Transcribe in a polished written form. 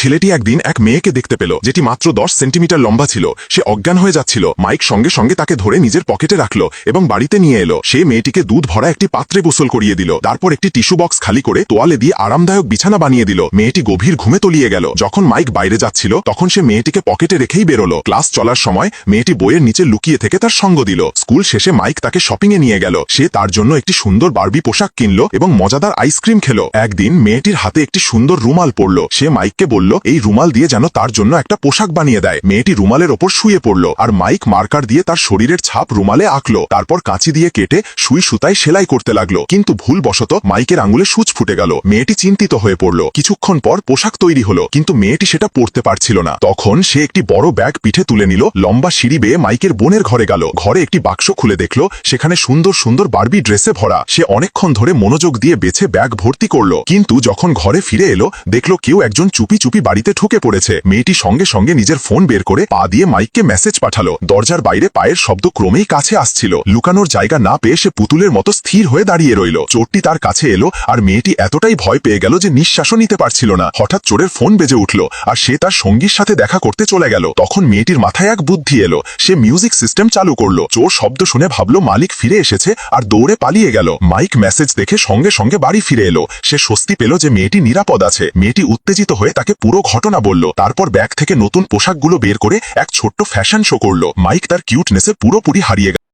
ছেলেটি একদিন এক মেয়েকে দেখতে পেল যেটি মাত্র 10 সেন্টিমিটার লম্বা ছিল। সে অজ্ঞান হয়ে যাচ্ছিল। মাইক সঙ্গে সঙ্গে তাকে ধরে নিজের পকেটে রাখলো এবং বাড়িতে নিয়ে এলো। সে মেয়েটিকে দুধ ভরা একটি পাত্রে গোসল করিয়ে দিল। তারপর একটি টিস্যু বক্স খালি করে তোয়ালে দিয়ে আরামদায়ক বিছানা বানিয়ে দিল। মেয়েটি গভীর ঘুমে তলিয়ে গেল। যখন মাইক বাইরে যাচ্ছিল তখন সে মেয়েটিকে পকেটে রেখেই বেরোলো। ক্লাস চলার সময় মেয়েটি বইয়ের নিচে লুকিয়ে থেকে তার সঙ্গ দিল। স্কুল শেষে মাইক তাকে শপিংয়ে নিয়ে গেল। সে তার জন্য একটি সুন্দর বারবি পোশাক কিনল এবং মজাদার আইসক্রিম খেলো। একদিন মেয়েটির হাতে একটি সুন্দর রুমাল পড়ল। সে মাইককে বলল এই রুমাল দিয়ে যেন তার জন্য একটা পোশাক বানিয়ে দেয়। মেয়েটি রুমালের ওপর শুয়ে পড়ল আর মাইক মার্কার দিয়ে তার শরীরের ছাপ রুমালে আঁকলো। তারপর কাঁচি দিয়ে কেটে সুই সুতায় সেলাই করতে লাগলো। কিন্তু ভুলবশত মাইকের আঙুলে সূচ ফুটে গেল। মেয়েটি চিন্তিত হয়ে পড়ল। কিছুক্ষণ পর পোশাক তৈরি হলো, কিন্তু মেয়েটি সেটা পরতে পারছিল না। তখন সে একটি বড় ব্যাগ পিঠে তুলে নিল। লম্বা সিঁড়ি বেয়ে মাইকের বোনের ঘরে গেল। ঘরে একটি বাক্স খুলে দেখল সেখানে সুন্দর সুন্দর বারবি ড্রেসে ভরা। সে অনেকক্ষণ ধরে মনোযোগ দিয়ে বেছে ব্যাগ ভর্তি করলো, কিন্তু যখন ঘরে ফিরে এলো দেখলো কেউ একজন চুপি চুপি বাড়িতে ঢুকে পড়েছে। মেয়েটি সঙ্গে সঙ্গে নিজের ফোন বের করে পা দিয়ে মাইককে মেসেজ পাঠালো। দরজার বাইরে পায়ের শব্দ ক্রমেই কাছে আসছিল। লুকানোর জায়গা না পেয়ে সে পুতুলের মতো স্থির হয়ে দাঁড়িয়ে রইল। চোরটি তার কাছে এলো আর মেয়েটি এতটাই ভয় পেয়ে গেল যে নিঃশ্বাসও নিতে পারছিল না। হঠাৎ চোরের ফোন বেজে উঠল আর সে তার সঙ্গীর সাথে দেখা করতে চলে গেল। তখন মেয়েটির মাথায় এক বুদ্ধি এলো। সে মিউজিক সিস্টেম চালু করলো। চোর শব্দ শুনে ভাবলো মালিক ফিরে এসেছে আর দৌড়ে পালিয়ে গেল। মাইক মেসেজ দেখে সঙ্গে সঙ্গে বাড়ি ফিরে এলো। সে স্বস্তি পেল যে মেয়েটি নিরাপদ আছে। মেয়েটি উত্তেজিত হয়ে তাকে পুরো ঘটনা বলল। তারপর ব্যাগ থেকে নতুন পোশাকগুলো বের করে এক ছোট্ট ফ্যাশন শো করলো। মাইক তার কিউটনেসে পুরোপুরি হারিয়ে গেল।